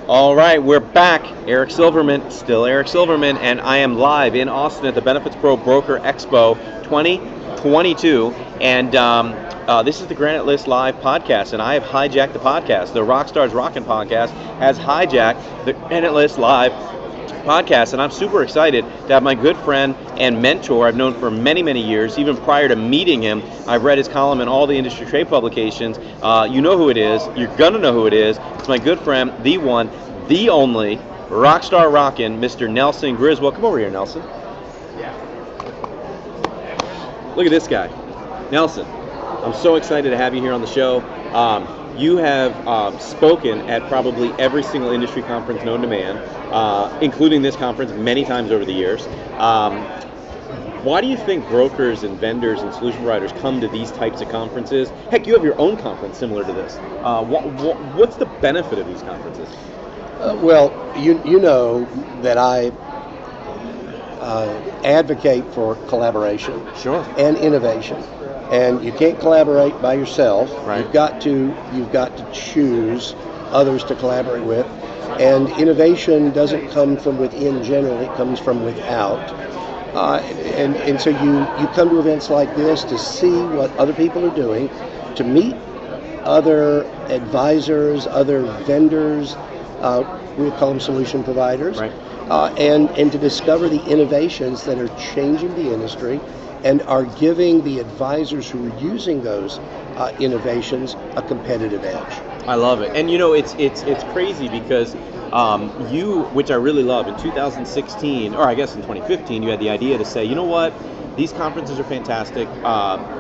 All right, we're back. Eric Silverman, still Eric Silverman, and I am live in Austin at the Benefits Pro Broker Expo 2022. And this is the Granite List Live podcast, and I have hijacked the podcast. The Rockstars Rockin' podcast has hijacked the Granite List Live podcast, and I'm super excited to have my good friend and mentor I've known for many, many years. Even prior to meeting him, I've read his column in all the industry trade publications. You know who it is. You're going to know who it is. It's my good friend, the one, the only, Rockstar Rockin', Mr. Nelson Griswold. Come over here, Nelson. Look at this guy. Nelson, I'm so excited to have you here on the show. You have spoken at probably every single industry conference known to man, including this conference many times over the years. Why do you think brokers and vendors and solution providers come to these types of conferences? Heck, you have your own conference similar to this. What's the benefit of these conferences? Well, you know that I advocate for collaboration and innovation. And you can't collaborate by yourself. Right. You've got to choose others to collaborate with. And innovation doesn't come from within generally, it comes from without. And so you come to events like this to see what other people are doing, to meet other advisors, other vendors, we call them solution providers, right. And to discover the innovations that are changing the industry and are giving the advisors who are using those innovations a competitive edge. I love it. And you know, it's crazy because you, which I really love, in 2016, or I guess in 2015, you had the idea to say, you know what, these conferences are fantastic.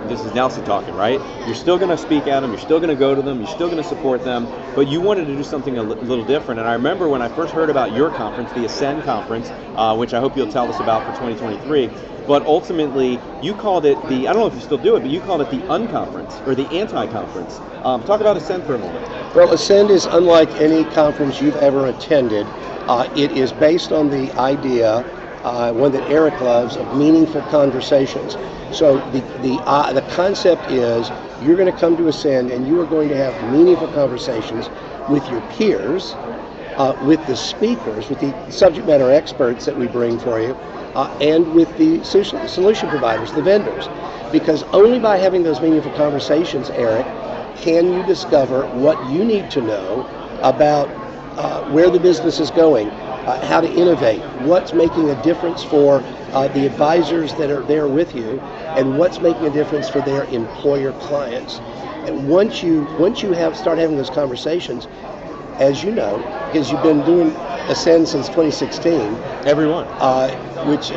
This is Nelson talking, right? You're still going to speak at them, you're still going to go to them, you're still going to support them, but you wanted to do something a little different. And I remember when I first heard about your conference, the Ascend conference, which I hope you'll tell us about for 2023, but ultimately you called it I don't know if you still do it, but you called it the unconference, or the anti-conference. Talk about Ascend for a moment. Well, Ascend is unlike any conference you've ever attended. It is based on the idea, one that Eric loves, of meaningful conversations. So the concept is you're going to come to Ascend and you are going to have meaningful conversations with your peers, with the speakers, with the subject matter experts that we bring for you, and with the solution providers, the vendors. Because only by having those meaningful conversations, Eric, can you discover what you need to know about where the business is going, how to innovate, what's making a difference for the advisors that are there with you, and what's making a difference for their employer clients. And once you start having those conversations, as you know, because you've been doing Ascend since 2016. Everyone. Which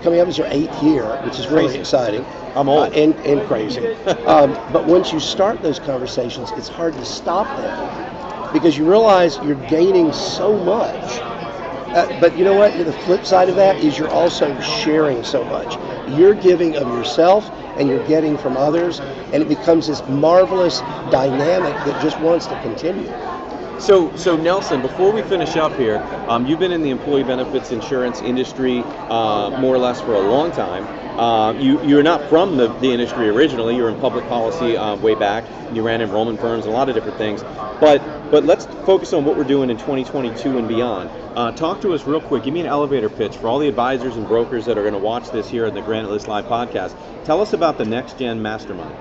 coming up is your 8th year, which is really Crazy. Exciting. I'm old. And crazy. But once you start those conversations, it's hard to stop them because you realize you're gaining so much. But you know what? The flip side of that is you're also sharing so much. You're giving of yourself and you're getting from others, and it becomes this marvelous dynamic that just wants to continue. So Nelson, before we finish up here, you've been in the employee benefits insurance industry more or less for a long time. You're not from the industry originally. You were in public policy way back. You ran enrollment firms, a lot of different things. But let's focus on what we're doing in 2022 and beyond. Talk to us real quick. Give me an elevator pitch for all the advisors and brokers that are going to watch this here at the Granite List Live podcast. Tell us about the NextGen Mastermind.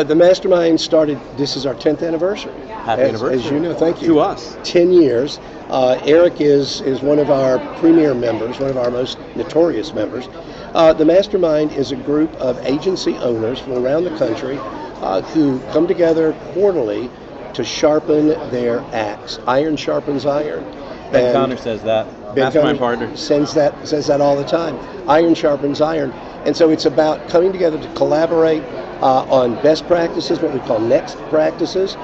The Mastermind started, this is our 10th anniversary. Happy anniversary. As you know, thank you. To us. 10 years. Eric is one of our premier members, one of our most notorious members. The Mastermind is a group of agency owners from around the country who come together quarterly to sharpen their axe. Iron sharpens iron. Ben Conner says that. Mastermind partner. Says that all the time. Iron sharpens iron. And so it's about coming together to collaborate on best practices, what we call next practices,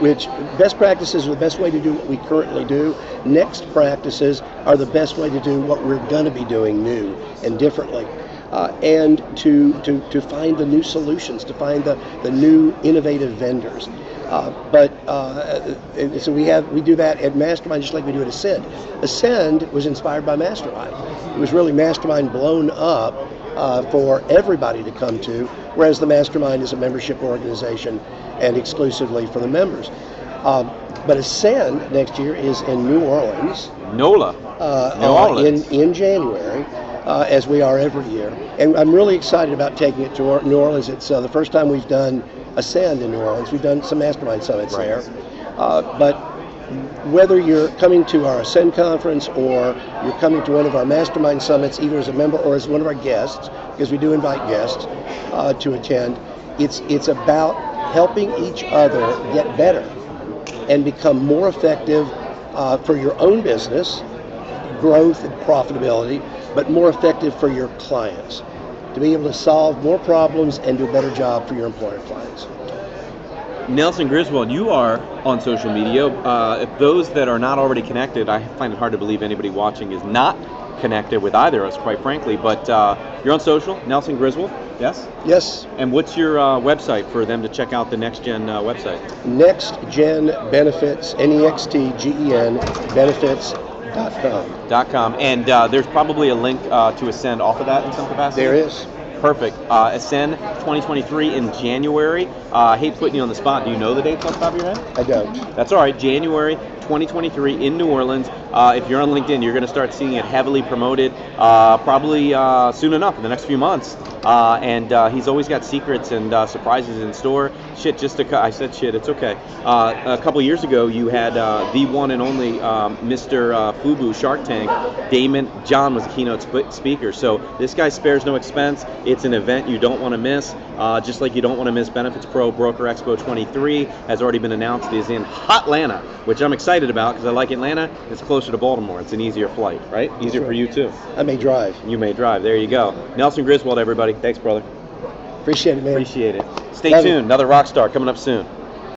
which best practices are the best way to do what we currently do. Next practices are the best way to do what we're going to be doing new and differently. And to find the new solutions, to find the new innovative vendors. So we do that at Mastermind just like we do at Ascend. Ascend was inspired by Mastermind. It was really Mastermind blown up for everybody to come to, whereas the Mastermind is a membership organization and exclusively for the members. But Ascend next year is in New Orleans. NOLA. New Orleans. In January, as we are every year. And I'm really excited about taking it to New Orleans. It's the first time we've done Ascend in New Orleans. We've done some mastermind summits there. But whether you're coming to our Ascend conference or you're coming to one of our mastermind summits, either as a member or as one of our guests, because we do invite guests to attend, it's about helping each other get better and become more effective for your own business, growth and profitability, but more effective for your clients, to be able to solve more problems and do a better job for your employer clients. Nelson Griswold, you are on social media. If those that are not already connected, I find it hard to believe anybody watching is not connected with either of us, quite frankly, but you're on social, Nelson Griswold, yes? Yes. And what's your website for them to check out the NextGen website? NextGen Benefits, NEXTGEN, Benefits.com. And there's probably a link to Ascend off of that in some capacity? There is. Perfect. Ascend 2023 in January. I hate putting you on the spot. Do you know the dates off the top of your head? I don't. That's all right. January 2023 in New Orleans. If you're on LinkedIn, you're going to start seeing it heavily promoted probably soon enough in the next few months. And he's always got secrets and surprises in store. Shit, I said shit, it's okay. A couple years ago, you had the one and only Mr. Fubu Shark Tank. Damon John was the keynote speaker. So this guy spares no expense. It's an event you don't want to miss. Just like you don't want to miss Benefits Pro Broker Expo 23, has already been announced, is in Hotlanta, which I'm excited about because I like Atlanta. It's closer to Baltimore. It's an easier flight, right? Easier for you too. I may drive. You may drive. There you go. Nelson Griswold, everybody. Thanks, brother. Appreciate it, man. Appreciate it. Stay tuned. Another rock star coming up soon.